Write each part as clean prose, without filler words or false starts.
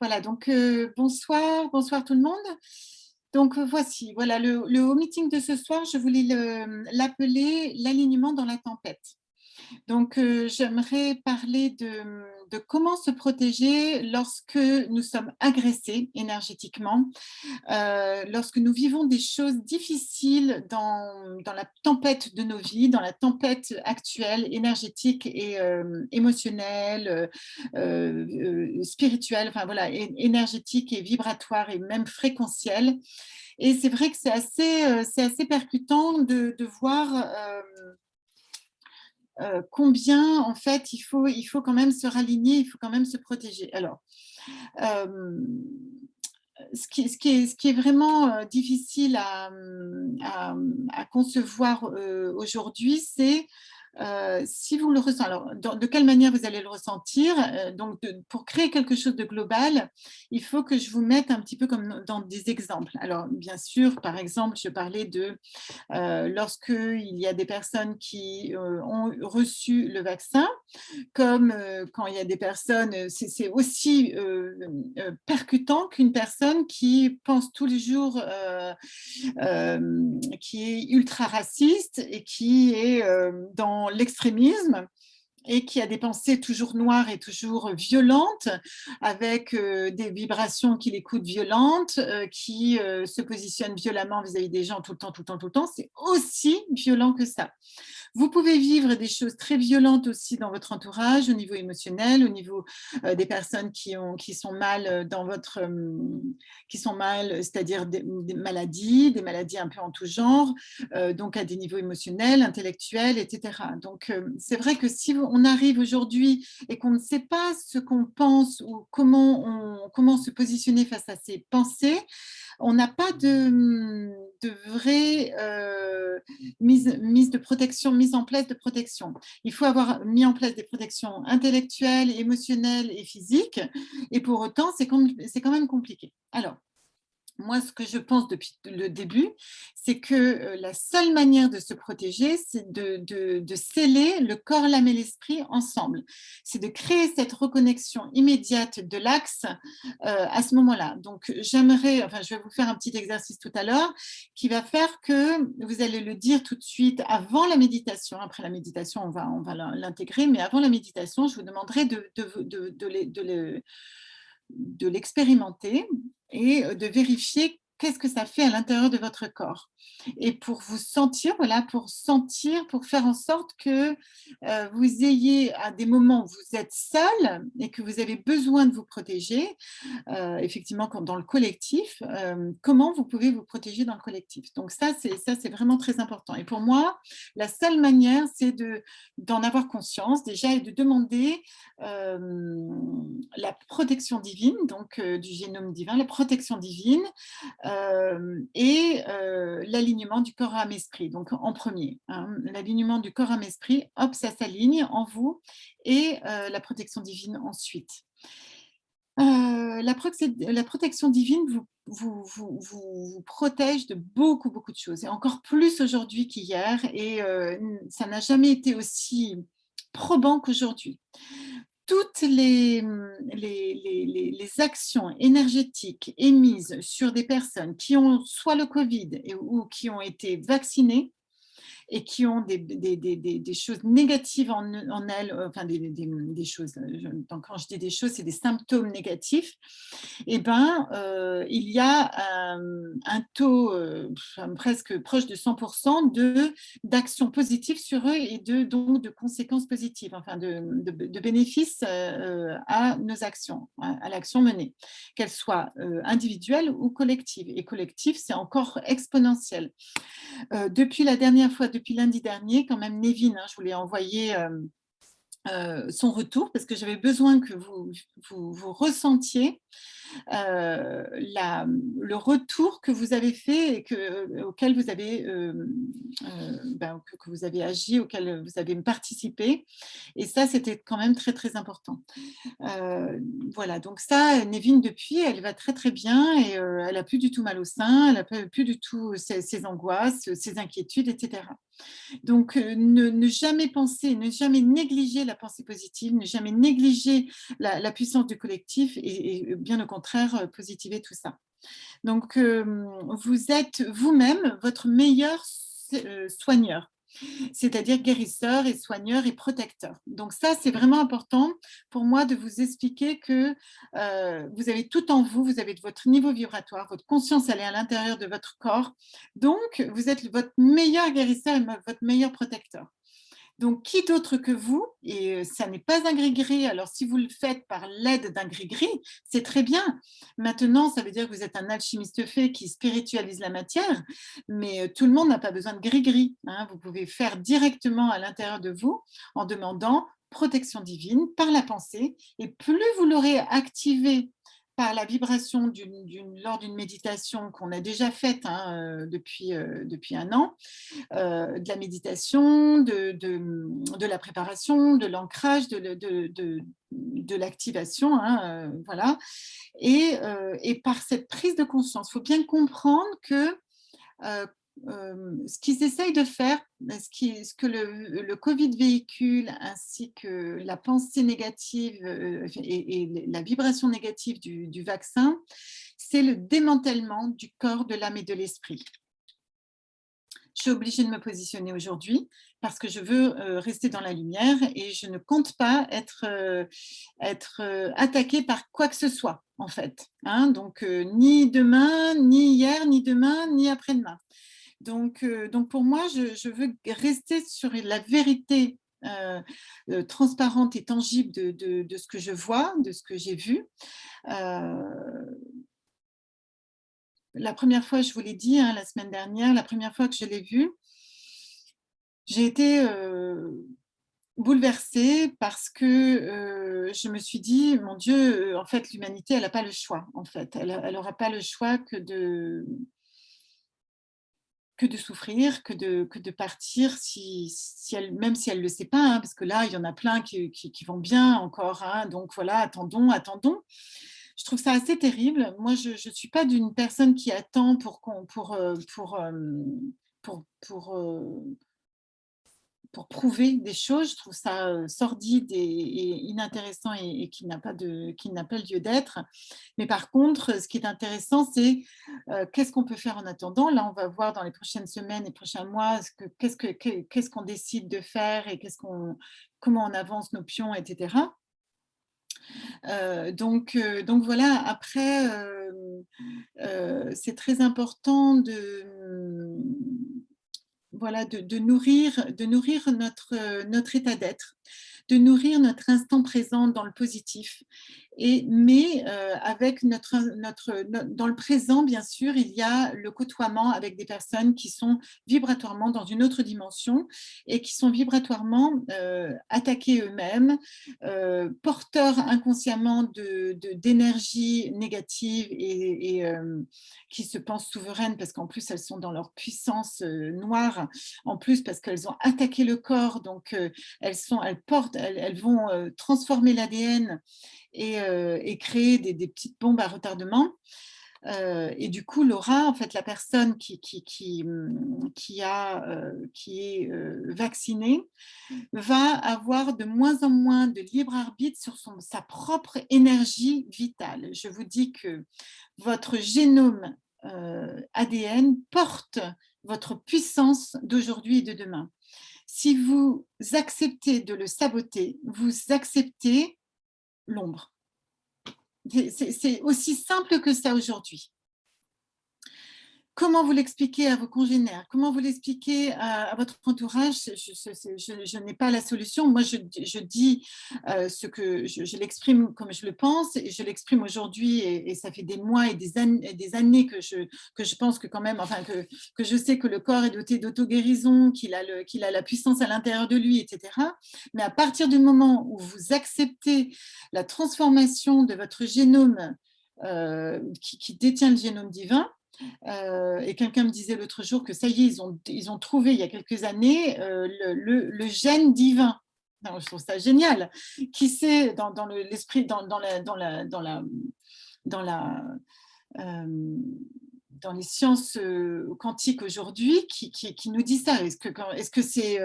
Voilà, donc bonsoir tout le monde. Donc voici, voilà le home meeting de ce soir, je voulais l'appeler l'alignement dans la tempête. Donc, j'aimerais parler de comment se protéger lorsque nous sommes agressés énergétiquement, lorsque nous vivons des choses difficiles dans la tempête de nos vies, dans la tempête actuelle, énergétique et émotionnelle, spirituelle, enfin voilà, énergétique et vibratoire et même fréquentielle. Et c'est vrai que c'est assez percutant de voir combien en fait il faut quand même se raligner, il faut quand même se protéger. Alors, euh, ce qui est vraiment difficile à concevoir aujourd'hui, c'est si vous le ressentez, alors de quelle manière vous allez le ressentir. Donc, pour créer quelque chose de global, il faut que je vous mette un petit peu comme dans des exemples. Alors, bien sûr, par exemple, je parlais de lorsqu'il y a des personnes qui ont reçu le vaccin, comme quand il y a des personnes, c'est aussi percutant qu'une personne qui pense tous les jours, qui est ultra raciste et qui est dans l'extrémisme et qui a des pensées toujours noires et toujours violentes, avec des vibrations qui l'écoutent violentes, qui se positionnent violemment vis-à-vis des gens tout le temps, tout le temps, tout le temps, c'est aussi violent que ça. Vous pouvez vivre des choses très violentes aussi dans votre entourage, au niveau émotionnel, au niveau des personnes qui sont mal dans votre, qui sont mal, c'est-à-dire des maladies un peu en tout genre, donc à des niveaux émotionnels, intellectuels, etc. Donc c'est vrai que si on arrive aujourd'hui et qu'on ne sait pas ce qu'on pense ou comment se positionner face à ces pensées, on n'a pas de vraie mise de protection, mise en place de protection. Il faut avoir mis en place des protections intellectuelles, émotionnelles et physiques. Et pour autant, c'est quand même compliqué. Alors, moi, ce que je pense depuis le début, c'est que la seule manière de se protéger, c'est de sceller le corps, l'âme et l'esprit ensemble. C'est de créer cette reconnexion immédiate de l'axe à ce moment-là. Donc, enfin, je vais vous faire un petit exercice tout à l'heure qui va faire que vous allez le dire tout de suite avant la méditation. Après la méditation, on va l'intégrer, mais avant la méditation, je vous demanderai de l'expérimenter et de vérifier qu'est-ce que ça fait à l'intérieur de votre corps. Et pour vous sentir, voilà, pour sentir, pour faire en sorte que vous ayez à des moments où vous êtes seul et que vous avez besoin de vous protéger, effectivement dans le collectif, comment vous pouvez vous protéger dans le collectif. Donc ça, c'est vraiment très important. Et pour moi, la seule manière, c'est d'en avoir conscience déjà et de demander la protection divine, donc du génome divin, la protection divine et l'alignement du corps âme esprit. Donc en premier, hein, l'alignement du corps âme esprit, hop, ça s'aligne en vous et la protection divine ensuite. La protection divine vous protège de beaucoup, beaucoup de choses, et encore plus aujourd'hui qu'hier, et ça n'a jamais été aussi probant qu'aujourd'hui. Toutes les actions énergétiques émises sur des personnes qui ont soit le Covid ou qui ont été vaccinées, et qui ont des choses négatives en elles, enfin des choses, donc quand je dis des choses, c'est des symptômes négatifs, et ben, il y a un taux presque proche de 100% d'actions positives sur eux et donc de conséquences positives, enfin de bénéfices à nos actions, à l'action menée, qu'elle soit individuelle ou collective. Et collective, c'est encore exponentiel. Depuis la dernière fois, depuis lundi dernier, quand même, Nevin, hein, je voulais envoyer son retour parce que j'avais besoin que vous ressentiez le retour que vous avez fait et auquel vous avez, que vous avez agi, auquel vous avez participé. Et ça, c'était quand même très, très important. Voilà, donc ça, Nevin, depuis, elle va très, très bien, et elle n'a plus du tout mal au sein, elle n'a plus du tout ses angoisses, ses inquiétudes, etc. Donc, ne jamais penser, ne jamais négliger la pensée positive, ne jamais négliger la puissance du collectif et bien au contraire, positiver tout ça. Donc, vous êtes vous-même votre meilleur soigneur, c'est-à-dire guérisseur et soigneur et protecteur. Donc ça, c'est vraiment important pour moi de vous expliquer que vous avez tout en vous, vous avez votre niveau vibratoire, votre conscience, elle est à l'intérieur de votre corps. Donc, vous êtes votre meilleur guérisseur et votre meilleur protecteur. Donc, qui d'autre que vous, et ça n'est pas un gris-gris, alors si vous le faites par l'aide d'un gris-gris, c'est très bien. Maintenant, ça veut dire que vous êtes un alchimiste fait qui spiritualise la matière, mais tout le monde n'a pas besoin de gris-gris, hein. Vous pouvez faire directement à l'intérieur de vous en demandant protection divine par la pensée, et plus vous l'aurez activé par la vibration lors d'une méditation qu'on a déjà faite depuis un an, de la méditation, de la préparation, de l'ancrage, de l'activation, hein, voilà. Et par cette prise de conscience, il faut bien comprendre que ce qu'ils essayent de faire, ce que le Covid véhicule, ainsi que la pensée négative et la vibration négative du vaccin, c'est le démantèlement du corps, de l'âme et de l'esprit. Je suis obligée de me positionner aujourd'hui parce que je veux rester dans la lumière et je ne compte pas être attaquée par quoi que ce soit, en fait, hein. Donc, ni demain, ni hier, ni demain, ni après-demain. Donc pour moi, je veux rester sur la vérité transparente et tangible de ce que je vois, de ce que j'ai vu. Euh, la première fois, je vous l'ai dit, hein, la semaine dernière, la première fois que je l'ai vu, j'ai été bouleversée parce que je me suis dit, mon Dieu, en fait, l'humanité, elle n'a pas le choix, en fait. Elle n'aura pas le choix que de souffrir, que de partir, même si elle ne le sait pas, hein, parce que là, il y en a plein qui vont bien encore, hein, donc voilà, attendons, attendons. Je trouve ça assez terrible. Moi, je ne suis pas d'une personne qui attend pour prouver des choses. Je trouve ça sordide et inintéressant et qui n'a pas lieu d'être. Mais par contre, ce qui est intéressant, c'est qu'est-ce qu'on peut faire en attendant. Là, on va voir dans les prochaines semaines et prochains mois qu'est-ce qu'on décide de faire et comment on avance nos pions, etc. Donc voilà, après, c'est très important voilà, de nourrir notre état d'être, de nourrir notre instant présent dans le positif. Mais dans le présent, bien sûr, il y a le côtoiement avec des personnes qui sont vibratoirement dans une autre dimension et qui sont vibratoirement attaqués eux-mêmes, porteurs inconsciemment d'énergie négative et qui se pensent souveraines parce qu'en plus elles sont dans leur puissance noire, en plus parce qu'elles ont attaqué le corps, donc elles vont transformer l'ADN et créer des petites bombes à retardement. Et du coup, Laura, en fait, la personne qui est vaccinée, va avoir de moins en moins de libre arbitre sur sa propre énergie vitale. Je vous dis que votre génome ADN porte votre puissance d'aujourd'hui et de demain. Si vous acceptez de le saboter, vous acceptez l'ombre. C'est aussi simple que ça aujourd'hui. Comment vous l'expliquez à vos congénères? Comment vous l'expliquez à votre entourage? Je n'ai pas la solution. Moi, je dis ce que je l'exprime comme je le pense, et je l'exprime aujourd'hui, et ça fait des mois et des années que je pense que quand même, enfin que je sais que le corps est doté d'auto-guérison, qu'il a la puissance à l'intérieur de lui, etc. Mais à partir du moment où vous acceptez la transformation de votre génome qui détient le génome divin, et quelqu'un me disait l'autre jour que ça y est, ils ont trouvé il y a quelques années le gène divin. Non, je trouve ça génial. Qui sait dans l'esprit, dans la dans les sciences quantiques aujourd'hui qui nous dit ça. Est-ce que c'est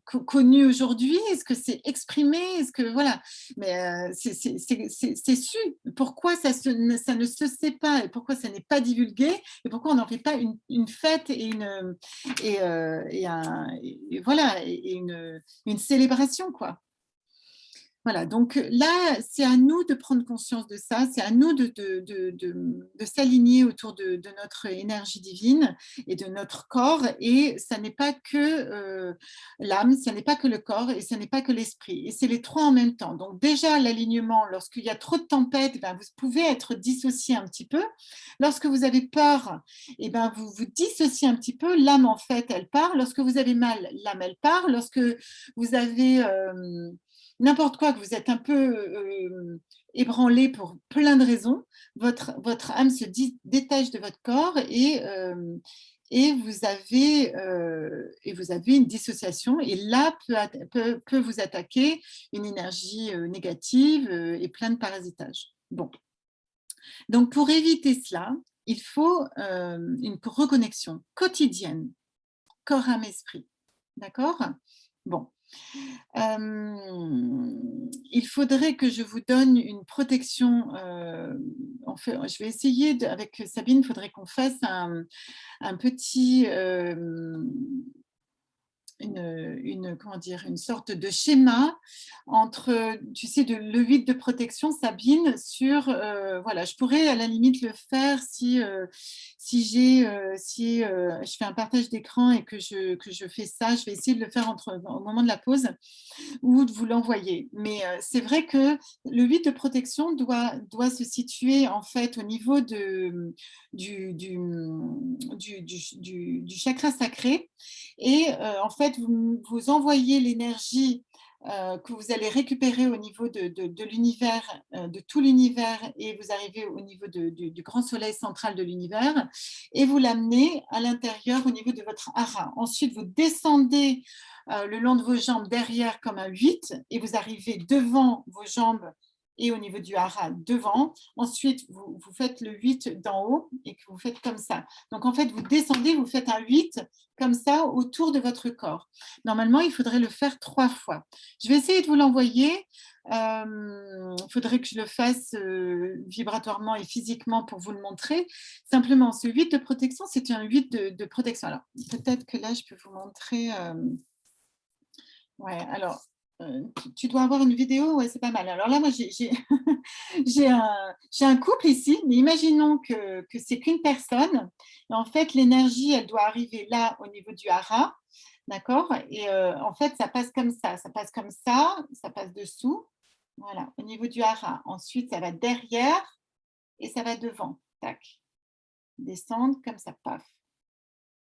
connu aujourd'hui? Est-ce que c'est exprimé? Est-ce que voilà? Mais c'est su. Pourquoi ça ne se sait pas et pourquoi ça n'est pas divulgué et pourquoi on n'en fait pas une fête et voilà et une célébration quoi. Voilà, donc là, c'est à nous de prendre conscience de ça, c'est à nous de s'aligner autour de notre énergie divine et de notre corps. Et ça n'est pas que l'âme, ça n'est pas que le corps et ça n'est pas que l'esprit. Et c'est les trois en même temps. Donc déjà, l'alignement, lorsqu'il y a trop de tempêtes, ben, vous pouvez être dissocié un petit peu. Lorsque vous avez peur, eh ben, vous vous dissociez un petit peu. L'âme, en fait, elle part. Lorsque vous avez mal, l'âme, elle part. Lorsque vous avez n'importe quoi, que vous êtes un peu ébranlé pour plein de raisons, votre âme se détache de votre corps et vous avez une dissociation et là peut vous attaquer une énergie négative et plein de parasitage. Bon. Donc pour éviter cela, il faut une reconnexion quotidienne, corps, âme, esprit. D'accord? Bon. Il faudrait que je vous donne une protection. Je vais essayer, avec Sabine, il faudrait qu'on fasse un petit, comment dire, une sorte de schéma entre, tu sais, le 8 de protection, Sabine, sur, voilà, je pourrais à la limite le faire si je fais un partage d'écran et que je fais ça, je vais essayer de le faire au moment de la pause ou de vous l'envoyer. Mais c'est vrai que le 8 de protection doit se situer en fait au niveau du chakra sacré. Et en fait, vous envoyez l'énergie que vous allez récupérer au niveau de l'univers, de tout l'univers, et vous arrivez au niveau du grand soleil central de l'univers, et vous l'amenez à l'intérieur au niveau de votre hara. Ensuite, vous descendez le long de vos jambes derrière comme un 8 et vous arrivez devant vos jambes et au niveau du hara devant. Ensuite, vous faites le 8 d'en haut et que vous faites comme ça. Donc, en fait, vous descendez, vous faites un 8 comme ça autour de votre corps. Normalement, il faudrait le faire 3 fois. Je vais essayer de vous l'envoyer. Il faudrait que je le fasse vibratoirement et physiquement pour vous le montrer. Simplement, ce 8 de protection, c'est un 8 de protection. Alors, peut-être que là, je peux vous montrer... Ouais, alors, tu dois avoir une vidéo, ouais, c'est pas mal. Alors là, moi, j'ai un couple ici, mais imaginons que c'est qu'une personne. Et en fait, l'énergie, elle doit arriver là, au niveau du hara, d'accord? Et en fait, ça passe comme ça passe comme ça passe dessous, voilà, au niveau du hara. Ensuite, ça va derrière et ça va devant, tac. Descendre comme ça, paf,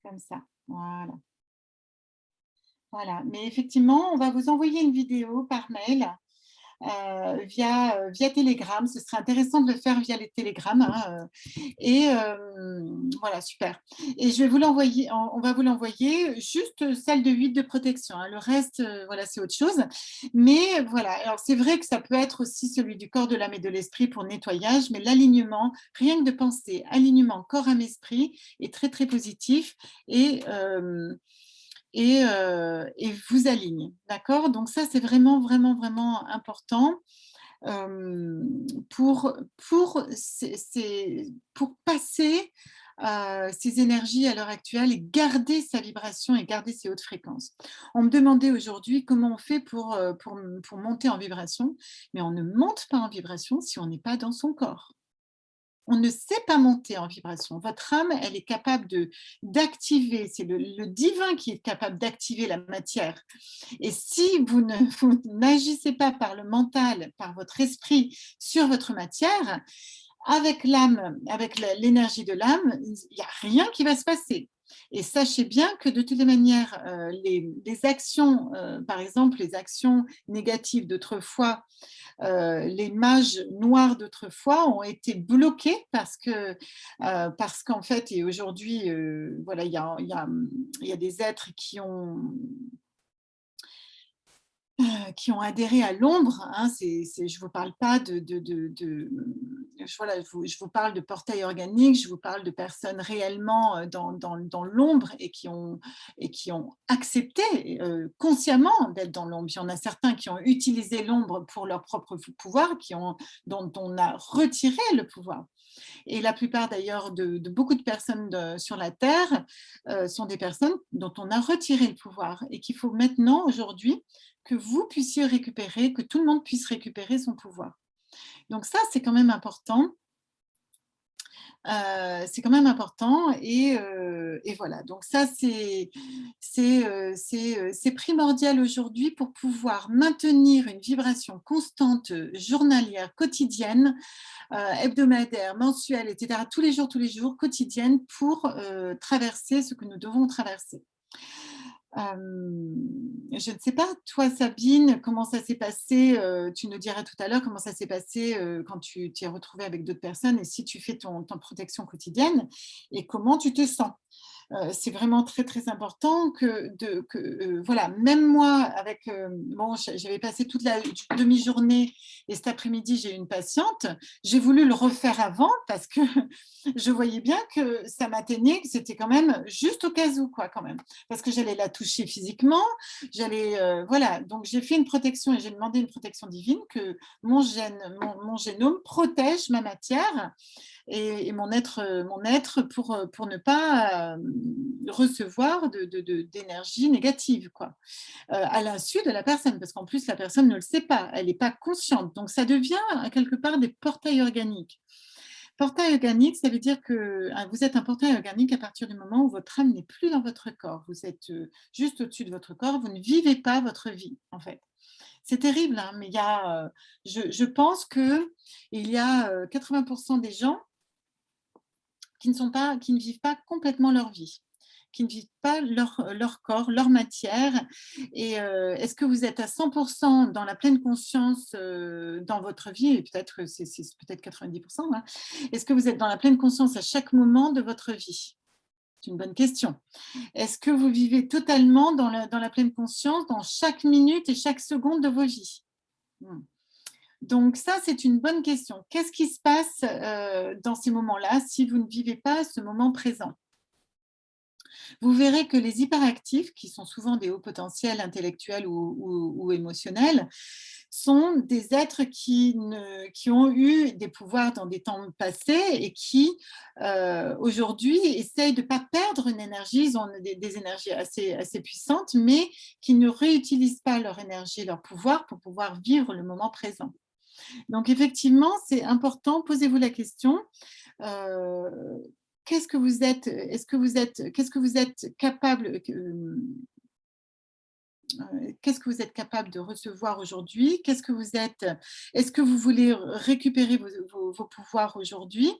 comme ça, voilà. Voilà, mais effectivement, on va vous envoyer une vidéo par mail via Telegram. Ce serait intéressant de le faire via les Telegram. Hein, et voilà, super. Et je vais vous l'envoyer, on va vous l'envoyer, juste celle de 8 de protection. Hein. Le reste, voilà, c'est autre chose. Mais voilà, alors c'est vrai que ça peut être aussi celui du corps, de l'âme et de l'esprit pour nettoyage, mais l'alignement, rien que de penser, alignement corps, âme, esprit est très, très positif. Et vous aligne. D'accord? Donc ça, c'est vraiment, vraiment, vraiment important pour, pour passer ces énergies à l'heure actuelle et garder sa vibration et garder ses hautes fréquences. On me demandait aujourd'hui comment on fait pour monter en vibration, mais on ne monte pas en vibration si on n'est pas dans son corps. On ne sait pas monter en vibration. Votre âme, elle est capable d'activer, c'est le divin qui est capable d'activer la matière. Et si vous n'agissez pas par le mental, par votre esprit sur votre matière, avec l'âme, avec l'énergie de l'âme, il n'y a rien qui va se passer. Et sachez bien que de toutes les manières, les actions, par exemple, les actions négatives d'autrefois, les mages noirs d'autrefois ont été bloqués parce qu'en fait, et aujourd'hui, voilà, il y a des êtres qui ont qui ont adhéré à l'ombre, hein, je ne vous parle pas voilà, je vous parle de portail organique, je vous parle de personnes réellement dans l'ombre et qui ont accepté consciemment d'être dans l'ombre. Il y en a certains qui ont utilisé l'ombre pour leur propre pouvoir, dont on a retiré le pouvoir. Et la plupart d'ailleurs de beaucoup de personnes sur la Terre sont des personnes dont on a retiré le pouvoir et qu'il faut maintenant, aujourd'hui, que vous puissiez récupérer, que tout le monde puisse récupérer son pouvoir. Donc ça, c'est quand même important. C'est quand même important et voilà. Donc ça, c'est primordial aujourd'hui pour pouvoir maintenir une vibration constante, journalière, quotidienne, hebdomadaire, mensuelle, etc., tous les jours, quotidienne, pour traverser ce que nous devons traverser. Je ne sais pas, toi Sabine, comment ça s'est passé, tu nous diras tout à l'heure comment ça s'est passé quand tu t'es retrouvée avec d'autres personnes et si tu fais ton protection quotidienne et comment tu te sens. C'est vraiment très très important voilà, même moi avec bon, j'avais passé toute la demi-journée et cet après-midi j'ai eu une patiente, j'ai voulu le refaire avant parce que je voyais bien que ça m'atteignait, que c'était quand même juste au cas où quoi quand même, parce que j'allais la toucher physiquement, voilà, donc j'ai fait une protection et j'ai demandé une protection divine que mon génome protège ma matière et mon être pour ne pas recevoir d'énergie négative, quoi, à l'insu de la personne, parce qu'en plus, la personne ne le sait pas, elle n'est pas consciente. Donc, ça devient quelque part des portails organiques. Portail organique, ça veut dire que vous êtes un portail organique à partir du moment où votre âme n'est plus dans votre corps. Vous êtes juste au-dessus de votre corps, vous ne vivez pas votre vie, en fait. C'est terrible, hein, mais je pense qu'il y a 80% des gens qui ne vivent pas complètement leur vie, qui ne vivent pas leur corps, leur matière. Et est-ce que vous êtes à 100% dans la pleine conscience dans votre vie, et peut-être que c'est peut-être 90%, hein, est-ce que vous êtes dans la pleine conscience à chaque moment de votre vie? C'est une bonne question. Est-ce que vous vivez totalement dans la pleine conscience dans chaque minute et chaque seconde de vos vies? Donc ça, c'est une bonne question. Qu'est-ce qui se passe dans ces moments-là si vous ne vivez pas ce moment présent? Vous verrez que les hyperactifs, qui sont souvent des hauts potentiels intellectuels ou émotionnels, sont des êtres qui ont eu des pouvoirs dans des temps passés et qui, aujourd'hui, essayent de ne pas perdre une énergie. Ils ont des énergies assez puissantes, mais qui ne réutilisent pas leur énergie, leur pouvoir pour pouvoir vivre le moment présent. Donc effectivement, c'est important, posez-vous la question, qu'est-ce que vous êtes, qu'est-ce que vous êtes capable, qu'est-ce que vous êtes capable de recevoir aujourd'hui? Est-ce que vous voulez récupérer vos pouvoirs aujourd'hui?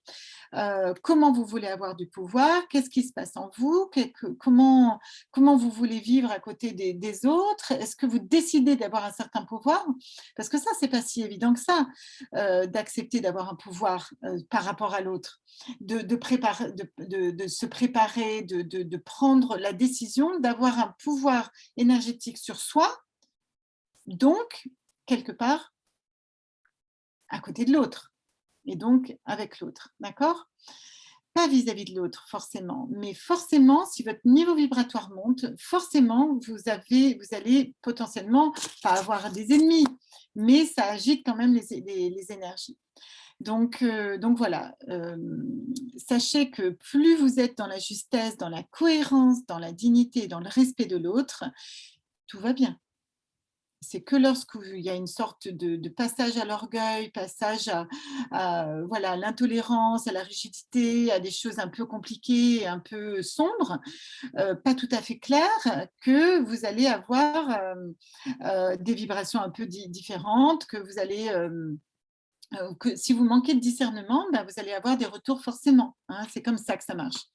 Comment vous voulez avoir du pouvoir? Qu'est-ce qui se passe en vous? Comment vous voulez vivre à côté des autres? Est-ce que vous décidez d'avoir un certain pouvoir? Parce que ça, c'est pas si évident que ça, d'accepter d'avoir un pouvoir par rapport à l'autre, de se préparer, de prendre la décision d'avoir un pouvoir énergétique sur soi, donc quelque part à côté de l'autre et donc avec l'autre, d'accord? Pas vis-à-vis de l'autre forcément, mais forcément, si votre niveau vibratoire monte, forcément, vous allez potentiellement pas avoir des ennemis, mais ça agite quand même les énergies. Donc voilà, sachez que plus vous êtes dans la justesse, dans la cohérence, dans la dignité, dans le respect de l'autre, tout va bien. C'est que lorsqu'il y a une sorte de passage à l'orgueil, passage voilà, à l'intolérance, à la rigidité, à des choses un peu compliquées, un peu sombres, pas tout à fait claires, que vous allez avoir des vibrations un peu différentes, que vous allez... que si vous manquez de discernement, ben, vous allez avoir des retours forcément, hein, c'est comme ça que ça marche.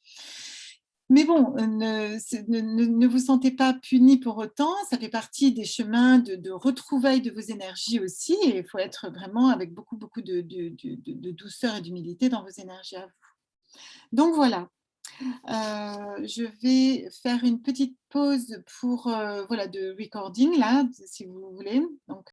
Mais bon, ne vous sentez pas puni pour autant, ça fait partie des chemins de retrouvailles de vos énergies aussi, et il faut être vraiment avec beaucoup de douceur et d'humilité dans vos énergies à vous. Donc voilà, Je vais faire une petite pause pour, voilà, de recording là, si vous voulez. Donc